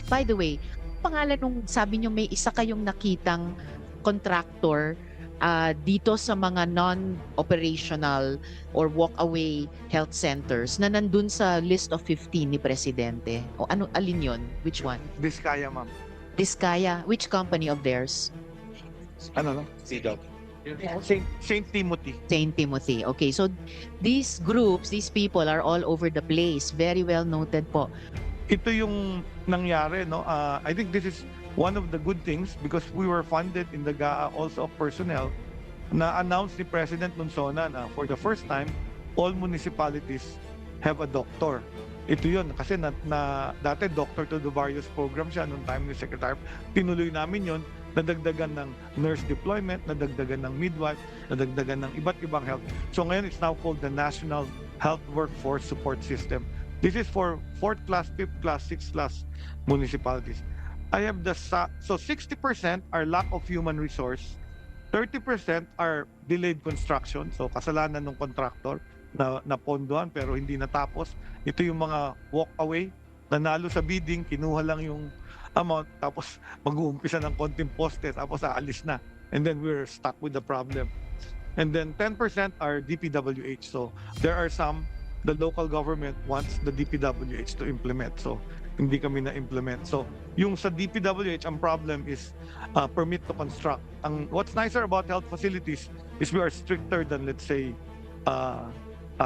By the way, pangalan nung sabi niyo may isa kayong nakitang contractor dito sa mga non-operational or walk-away health centers na nandun sa list of 15 ni Presidente? O ano, alin yun? Which one? Diskaya, ma'am. Diskaya? Which company of theirs? Ano no? Saint Timothy. Saint Timothy. Okay, so these groups, these people are all over the place. Very well noted po. Ito yung nangyari, no? I think this is one of the good things because we were funded in the GAA also of personnel na announce ni President Lonsona na for the first time, all municipalities have a doctor. Ito yun, kasi dati doctor to the various programs siya nung time ni Secretary. Tinuloy namin yun, nadagdagan ng nurse deployment, nadagdagan ng midwife, nadagdagan ng iba't ibang health. So ngayon, it's now called the National Health Workforce Support System. This is for 4th class, 5th class, 6th class municipalities. I have so 60% are lack of human resource, 30% are delayed construction, so kasalanan ng contractor na pondohan pero hindi natapos. Ito yung mga walk away, nanalo sa bidding, kinuha lang yung amount, tapos mag-uumpisa ng konting poste, tapos aalis na. And then we're stuck with the problem. And then 10% are DPWH. So there are some, the local government wants the DPWH to implement. So hindi kami na-implement. So yung sa DPWH, ang problem is permit to construct. What's nicer about health facilities is we are stricter than, let's say, a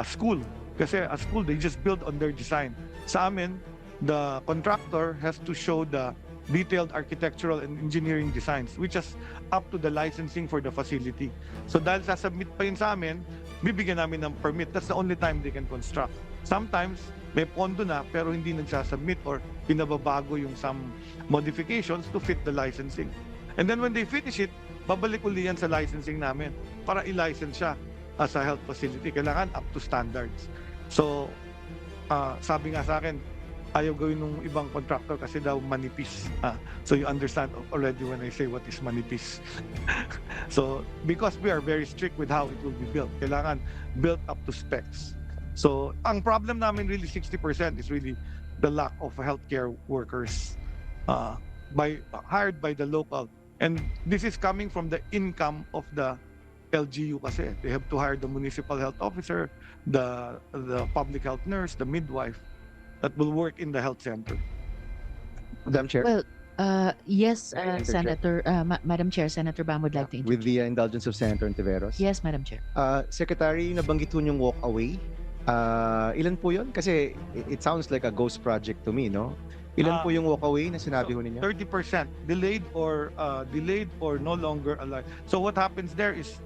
school. Kasi a school, they just build on their design. Sa amin, the contractor has to show the detailed architectural and engineering designs, which is up to the licensing for the facility. So dahil sasubmit pa yun sa amin, bibigyan namin ng permit. That's the only time they can construct. Sometimes, may pondo na pero hindi nagsasubmit or pinababago yung some modifications to fit the licensing. And then when they finish it, babalik uli yan sa licensing namin para i-license siya as a health facility. Kailangan up to standards. So, sabi nga sa akin, ayaw gawin ng ibang contractor kasi daw manipis. So you understand already when I say what is manipis. So, because we are very strict with how it will be built, kailangan built up to specs. So, ang problem namin really 60% is really the lack of healthcare workers hired by the local. And this is coming from the income of the LGU kasi. They have to hire the municipal health officer, the public health nurse, the midwife that will work in the health center. Madam Chair, Well, yes, Madam Chair. Senator, Madam Chair, Senator Bam would like to with intervene. the indulgence of Senator Ontiveros. Yes, Madam Chair. Secretary, nabanggit po yung walk away. Ilan po yun? Kasi it sounds like a ghost project to me, no? Ilan po yung walk away na sinabi ho ninyo? 30% delayed or no longer alive. So what happens there is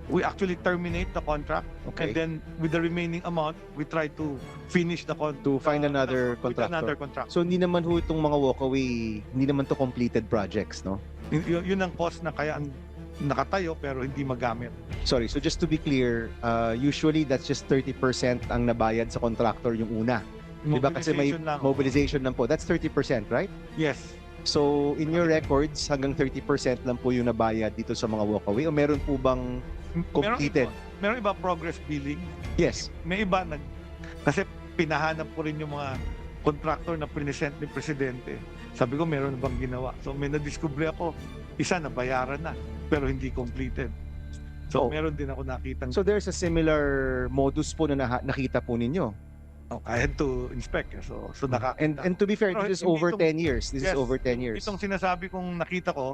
we actually terminate the contract, Okay. and then with the remaining amount, we try to finish the contract. To find another with contractor. another contract. So hindi naman ho itong mga walkaway, hindi naman to completed projects, no? Yun ang cost na kaya nakatayo pero hindi magamit. Sorry, so just to be clear, usually that's just 30% ang nabayad sa contractor yung una. Diba kasi may Mobilization lang. mobilization lang po. That's 30%, right? Yes. So in your records, hanggang 30% lang po yung nabayad dito sa mga walkaway o meron po bang completed? Meron iba progress billing. Yes. May iba kasi pinahanap ko rin yung mga contractor na present ni Presidente. Sabi ko, meron na bang ginawa? So may na-discover ako, isa na bayaran na, pero hindi completed. So Oh. meron din ako nakitang, So there's a similar modus po na nakita po ninyo. I had to inspect. So nakakita. And to be fair, Pero this is hindi over itong- 10 years. This is Yes, over 10 years. Itong sinasabi kong nakita ko,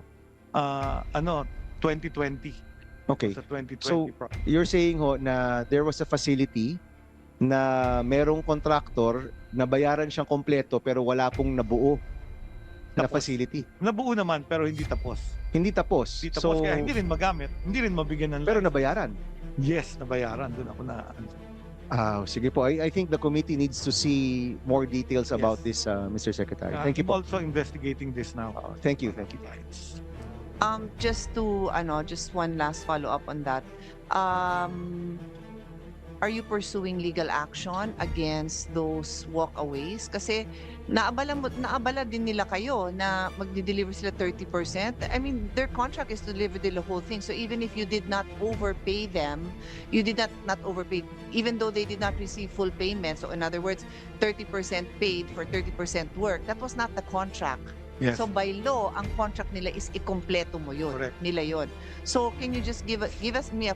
2020. Okay. Sa 2020. So, you're saying ho na there was a facility na merong contractor na bayaran siyang kompleto pero wala pong nabuo na Tapos. facility. Nabuo naman pero hindi tapos. Hindi tapos. Hindi tapos So, kaya hindi rin magamit, hindi rin mabigyan ng pero license. nabayaran. Yes, nabayaran. Doon ako na. Sige po. I think the committee needs to see more details about Yes. this, Mr. Secretary. Thank you I'm po. also investigating this now. Thank you. Thank you. Just one last follow-up on that. Are you pursuing legal action against those walkaways? Kasi naabala din nila kayo na magdi-deliver sila 30%. I mean, their contract is to deliver the whole thing. So even if you did not overpay them, you did not overpay, even though they did not receive full payment. So in other words, 30% paid for 30% work. That was not the contract. Yes. So by law, ang contract nila is ikumpleto mo yun. Correct. Nila yun. So can you just give us me a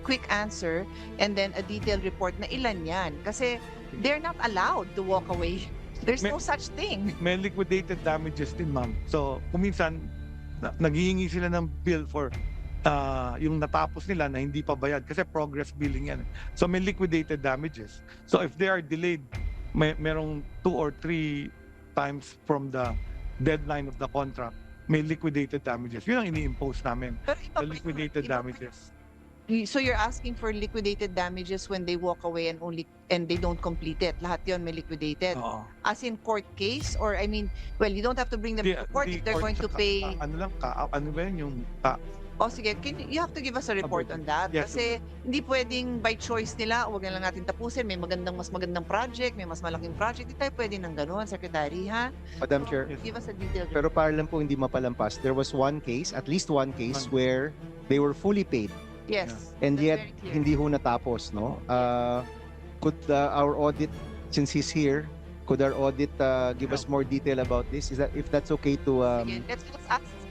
quick answer and then a detailed report na ilan yan? Kasi they're not allowed to walk away. There's no such thing. May liquidated damages din, ma'am. So, kung minsan, naghihingi sila ng bill for yung natapos nila na hindi pa bayad kasi progress billing yan. So, may liquidated damages. So, if they are delayed, merong 2 or 3 times from the deadline of the contract, may liquidated damages. Yun ang ini-impose namin, Pero the liquidated damages. So you're asking for liquidated damages when they walk away and they don't complete it. Lahat yun may liquidated. Oo. As in court case, or I mean, well, you don't have to bring them to court if they're going to pay. Ano ba yun yung O sige, you have to give us a report on that. Yes. Kasi hindi pwedeng by choice nila, huwag na lang natin tapusin. May mas magandang project, may mas malaking project. Hindi tayo pwede ng ganun, Secretary, ha? Madam Chair, Give us a detailed report. pero para lang po hindi mapalampas, there was one case, at least one case, where they were fully paid. Yes. And that's yet, very clear. hindi ho natapos, no? Could our audit, since he's here, could our audit give us more detail about this? If that's okay to... Sige,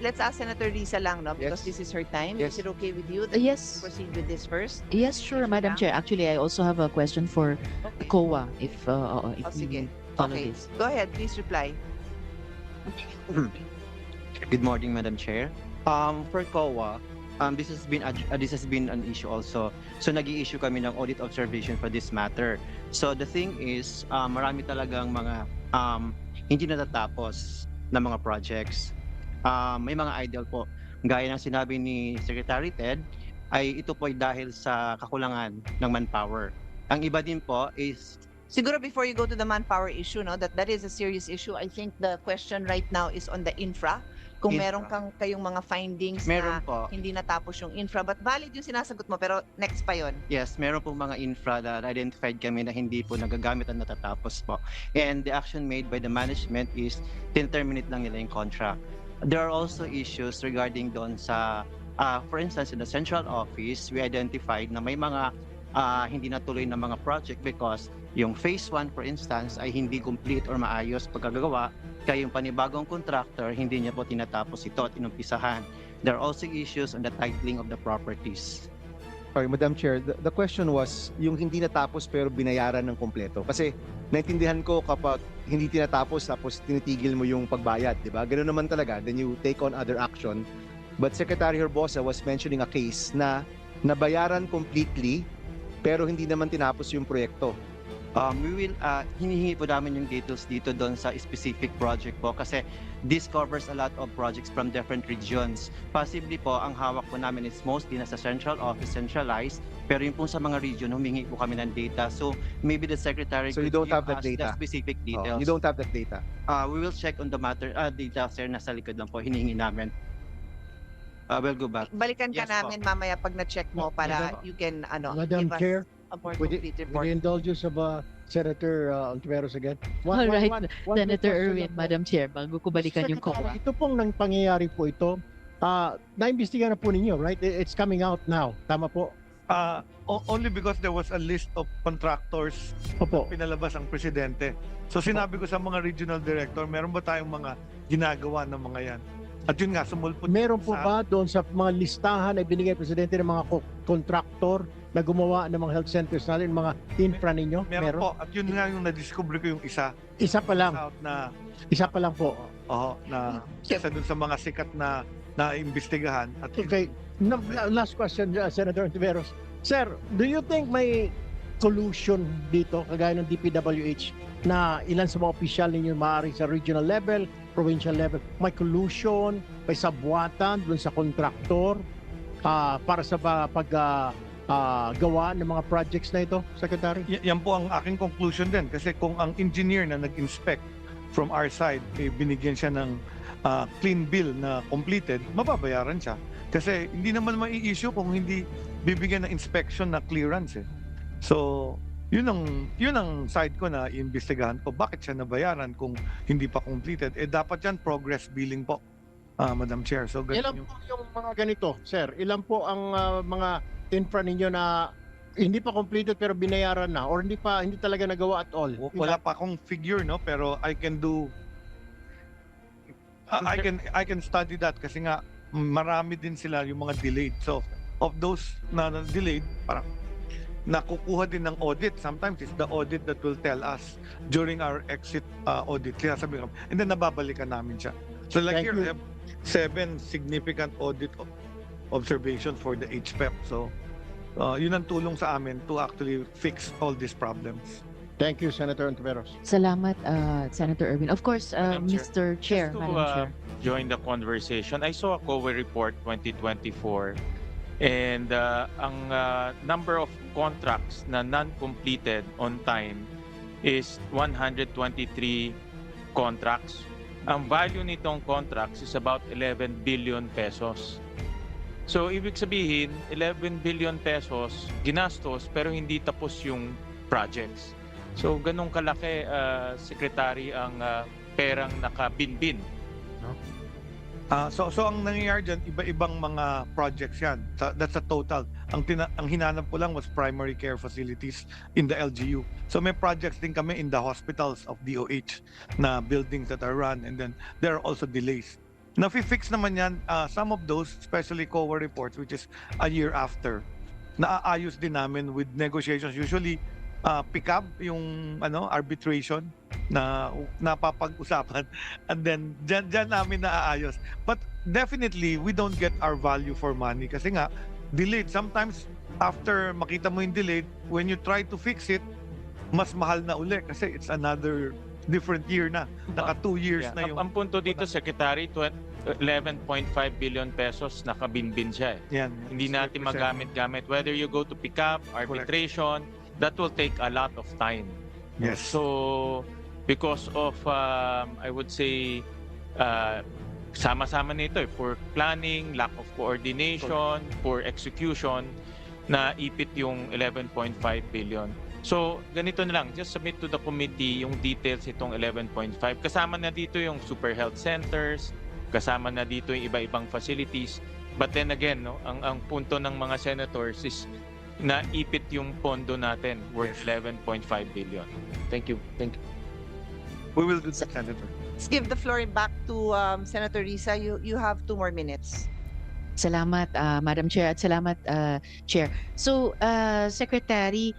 let's ask Senator Risa lang, no? Because Yes. this is her time. Yes. Is it okay with you? Yes. Proceed with this first. Yes, sure, Madam Chair. Actually, I also have a question for Okay. COA if Oh, we sige. follow Okay. this. Go ahead, please reply. Good morning, Madam Chair. For COA, this has been an issue also. So nag-i-issue kami ng audit observation for this matter. So the thing is, marami talagang mga hindi natatapos na mga projects. May mga idle po. Gaya ng sinabi ni Secretary Ted, ay ito po ay dahil sa kakulangan ng manpower. Ang iba din po is Siguro before you go to the manpower issue, no, that is a serious issue. I think the question right now is on the infra. Kung meron kayong mga findings meron na po. hindi natapos yung infra, but valid yung sinasagot mo, pero next pa yon. Yes, meron po mga infra na identified kami na hindi po nagagamit at natatapos po. And the action made by the management is terminate lang nila yung contract. There are also issues regarding doon sa, for instance, in the central office, we identified na may mga hindi natuloy na mga project because yung phase 1, for instance, ay hindi complete or maayos pagkagawa, kaya yung panibagong contractor, hindi niya po tinatapos ito at inumpisahan. There are also issues on the titling of the properties. Sorry, Madam Chair, the question was yung hindi natapos pero binayaran ng kompleto. Kasi naintindihan ko kapag hindi tinatapos tapos tinitigil mo yung pagbayad, di ba? Ganun naman talaga, then you take on other action. But Secretary Herbosa was mentioning a case na nabayaran completely pero hindi naman tinapos yung proyekto. We will, hinihingi po namin yung details dito doon sa specific project po kasi this covers a lot of projects from different regions. Possibly po, ang hawak po namin is mostly nasa central office, centralized, pero yung po sa mga region, humingi po kami ng data. So maybe the secretary So you could don't give have that us data? the specific Oh, details. you don't have that data. We will check on the matter, data sir, nasa likod lang po, hinihingi namin. We'll go back. Balikan ka Yes, po. namin mamaya pag na-check mo para you can Madam give us Chair, a more with complete the report. indulgence of Senator Ontiveros again. All right, one Senator question Erwin, lang po. Madam Chair, bago ko balikan yung Secretary, COA. Ito pong nang pangyayari po ito, naimbestigahan na po ninyo, right? It's coming out now. Tama po? Only because there was a list of contractors Opo. pinalabas ang presidente. So sinabi ko sa mga regional director, meron ba tayong mga ginagawa ng mga yan? At yun nga, sumulpot. Meron po sa- ba doon sa mga listahan na binigay Presidente ng mga kontraktor na gumawa ng mga health centers natin, mga infra ninyo? Meron po. At yun nga yung na-discover ko yung isa. Isa pa lang. Out na, Isa pa lang po. na isa dun sa mga sikat na imbestigahan. At Okay. Last question, Senator Ontiveros. Sir, do you think may collusion dito, kagaya ng DPWH, na ilan sa mga opisyal ninyo maaari sa regional level, provincial level, may collusion, may sabwatan doon sa kontraktor para sa gawa ng mga projects na ito, Secretary? yan po ang aking conclusion din. Kasi kung ang engineer na nag-inspect from our side, binigyan siya ng clean bill na completed, mababayaran siya. Kasi hindi naman mai-issue kung hindi bibigyan ng inspection na clearance. So, yun ang side ko na iimbestigahan ko. Bakit siya nabayaran kung hindi pa completed? Dapat yan progress billing po, Madam Chair. So, Ilan ganun po yung mga ganito, sir? Ilan po ang mga infra ninyo na hindi pa completed pero binayaran na or hindi talaga nagawa at all? wala pa akong figure, no, pero I can do I can study that kasi nga marami din sila yung mga delayed. So of those na delayed, parang nakukuha din ng audit. Sometimes it's the audit that will tell us during our exit audit. Kaya sabi ko, and then nababalikan namin siya. So like Thank here, you. we have 7 significant audit observations for the HPEP. So yun ang tulong sa amin to actually fix all these problems. Thank you, Senator Ontiveros. Salamat, Senator Erwin. Of course, Madam Chair, Mr. Chair, Just to Madam Chair. join the conversation, I saw a COA report 2024 and ang number of contracts na non-completed on time is 123 contracts. Ang value nitong contracts is about 11 billion pesos. So ibig sabihin, 11 billion pesos ginastos pero hindi tapos yung projects. So ganun kalaki, Secretary, ang perang nakabinbin. So ang nangyayari dyan, iba-ibang mga projects yan. That's a total. Ang hinanap ko lang was primary care facilities in the LGU. So may projects din kami in the hospitals of DOH na buildings that are run, and then there are also delays. Nafi-fix naman yan, some of those, especially COA reports, which is a year after, naaayos din namin with negotiations. Usually, pick up yung arbitration na napapag-usapan, and then dyan namin naaayos. But definitely we don't get our value for money kasi nga delayed. Sometimes after makita mo yung delayed, when you try to fix it, mas mahal na uli kasi it's another different year na. Naka 2 years Yeah. na yung Ang punto dito, Secretary, 11.5 billion pesos nakabinbin siya. yan. Hindi natin magamit-gamit. Whether you go to pick up, arbitration, that will take a lot of time. Yes. So, because of, I would say, sama-sama nito, poor planning, lack of coordination, poor execution, na ipit yung 11.5 billion. So, ganito na lang, just submit to the committee yung details itong 11.5. Kasama na dito yung super health centers, kasama na dito yung iba-ibang facilities. But then again, no, ang punto ng mga senators is na ipit yung pondo natin worth 11.5 billion. Thank you. Thank you. We will do that, Senator. Let's give the floor back to Senator Risa. You have 2 more minutes. Salamat, Madam Chair, at salamat, Chair. So, Secretary,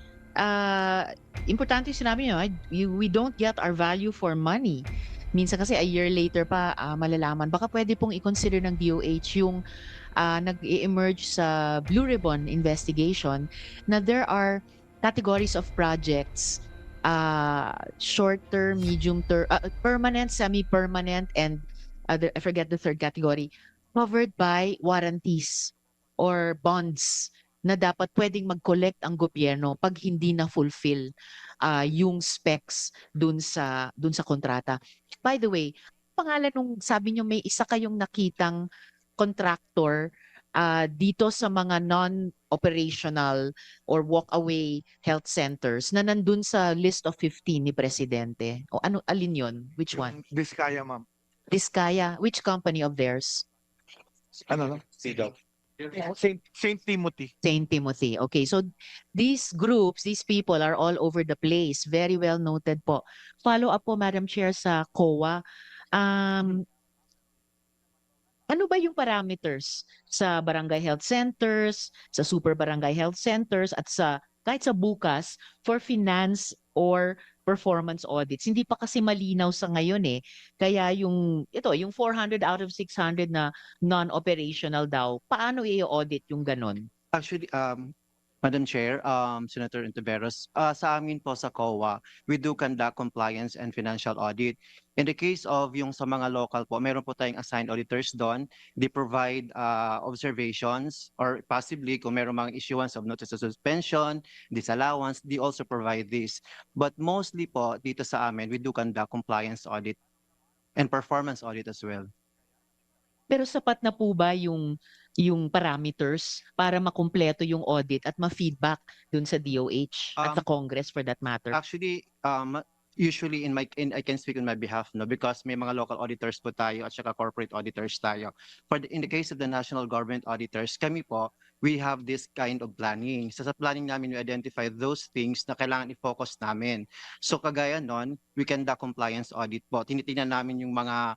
importante yung sinabi nyo, we don't get our value for money. Minsan kasi a year later pa malalaman. Baka pwede pong i-consider ng DOH yung nag-emerge sa Blue Ribbon investigation na there are categories of projects, short term, medium term, permanent, semi-permanent, and I forget the third category, covered by warranties or bonds na dapat pwedeng mag-collect ang gobyerno pag hindi na fulfill yung specs dun sa kontrata. By the way, pangalan nung sabi nyo may isa kayong nakitang contractor dito sa mga non-operational or walk-away health centers na nandun sa list of 15 ni Presidente. O alin yun? Which one? Diskaya, ma'am. Diskaya. Which company of theirs? Ano lang? Saint Timothy. St. Timothy. Okay, so these groups, these people are all over the place. Very well noted po. Follow up po, Madam Chair, sa COA. Ano ba yung parameters sa barangay health centers, sa super barangay health centers, at kahit sa bukas for finance or performance audits? Hindi pa kasi malinaw sa ngayon eh. Kaya yung 400 out of 600 na non-operational daw, paano i-audit yung ganon? Actually, Madam Chair, Senator Ontiveros, sa amin po sa COA, we do conduct compliance and financial audit. In the case of yung sa mga local po, meron po tayong assigned auditors doon. They provide observations or possibly kung meron mga issuance of notice of suspension, disallowance, they also provide this. But mostly po dito sa amin, we do conduct compliance audit and performance audit as well. Pero sapat na po ba yung yung parameters para makumpleto yung audit at ma-feedback dun sa DOH at sa Congress for that matter? Actually, usually I can speak on my behalf, no, because may mga local auditors po tayo at saka corporate auditors tayo. In the case of the national government auditors, kami po, we have this kind of planning. So sa planning namin, we identify those things na kailangan i-focus namin. So kagaya nun, we conduct compliance audit po. Tinitingnan namin yung mga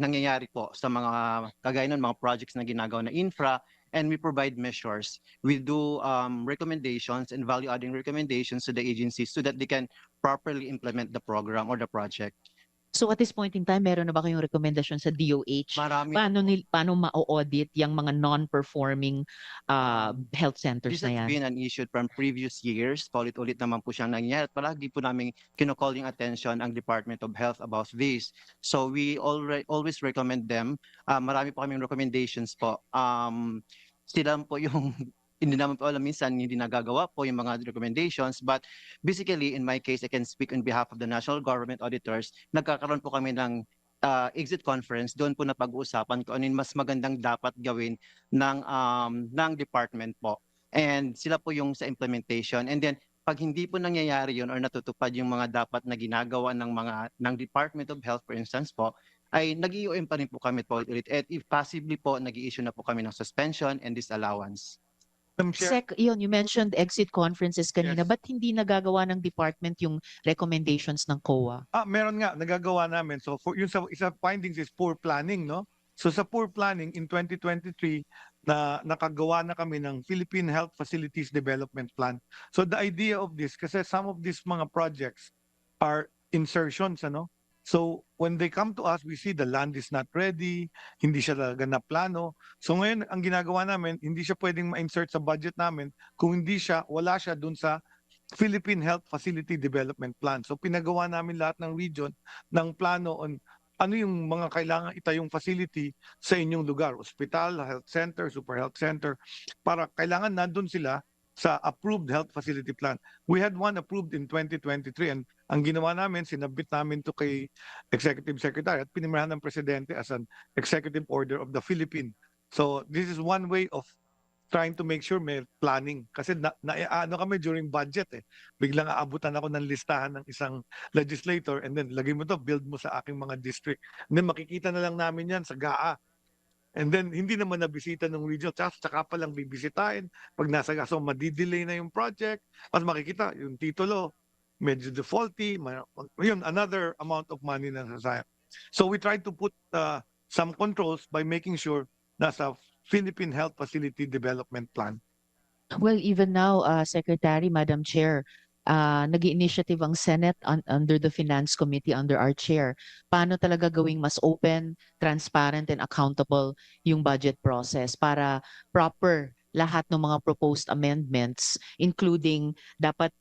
nangyayari po sa mga kagaya nun, mga projects na ginagawa na infra, and we provide measures. We do recommendations and value-adding recommendations to the agencies so that they can properly implement the program or the project. So at this point in time, meron na ba kayong rekomendasyon sa DOH? Marami. Paano ma-audit yung mga non-performing health centers This na has yan? been an issue from previous years. Paulit-ulit naman po siyang nangyayari. At palagi po namin kinocall yung attention ang Department of Health about this. So we always recommend them. Marami po kaming recommendations po. Sila po yung hindi naman po alam minsan hindi nagagawa po yung mga recommendations, but basically in my case I can speak on behalf of the national government auditors. Nagkakaroon po kami ng exit conference, doon po na pag-uusapan kung ano yung mas magandang dapat gawin ng department po, and sila po yung sa implementation. And then pag hindi po nangyayari yun or natutupad yung mga dapat na ginagawa ng Department of Health, for instance po, ay nag-IOM pa rin po kami po ulit, at if possibly po nag-i-issue na po kami ng suspension and disallowance. Madam Chair, You mentioned exit conferences kanina. Yes. Ba't hindi nagagawa ng department yung recommendations ng COA? meron nga, nagagawa namin. So for yung isa findings is poor planning, no? So sa poor planning in 2023 na nakagawa na kami ng Philippine Health Facilities Development Plan. So the idea of this, kasi some of these mga projects are insertions, ano? So when they come to us, we see the land is not ready, hindi siya talaga na plano. So ngayon, ang ginagawa namin, hindi siya pwedeng ma-insert sa budget namin kung wala siya dun sa Philippine Health Facility Development Plan. So pinagawa namin lahat ng region ng plano on ano yung mga kailangan itayong facility sa inyong lugar, hospital, health center, super health center, para kailangan nandun sila sa approved health facility plan. We had one approved in 2023, and ang ginawa namin, sinabit namin to kay Executive Secretary at pinimirahan ng Presidente as an executive order of the Philippine. So this is one way of trying to make sure may planning. Kasi ano kami during budget eh. Biglang aabutan ako ng listahan ng isang legislator, and then lagay mo to, build mo sa aking mga district. And then makikita na lang namin yan sa GAA. And then hindi naman nabisita ng region, tsaka pa lang bibisitahin. Pag nasa GAA, so madidelay na yung project. Mas makikita yung titulo, medyo defaulty, yun, another amount of money na sasayang. So we try to put some controls by making sure nasa Philippine Health Facility Development Plan. Well, even now, Secretary, Madam Chair, nag-initiative ang Senate under the Finance Committee, under our chair. Paano talaga gawing mas open, transparent, and accountable yung budget process para proper lahat ng mga proposed amendments, including dapat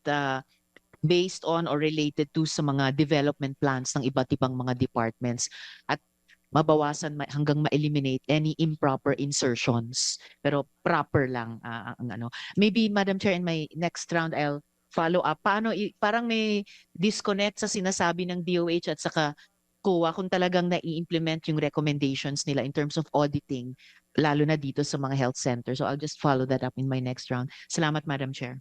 based on or related to sa mga development plans ng iba't ibang mga departments, at mabawasan hanggang ma-eliminate any improper insertions, pero proper lang ang ano. Maybe, Madam Chair, in my next round I'll follow up. Parang may disconnect sa sinasabi ng DOH at saka COA kung talagang nai-implement yung recommendations nila in terms of auditing, lalo na dito sa mga health centers. So I'll just follow that up in my next round. Salamat, Madam Chair.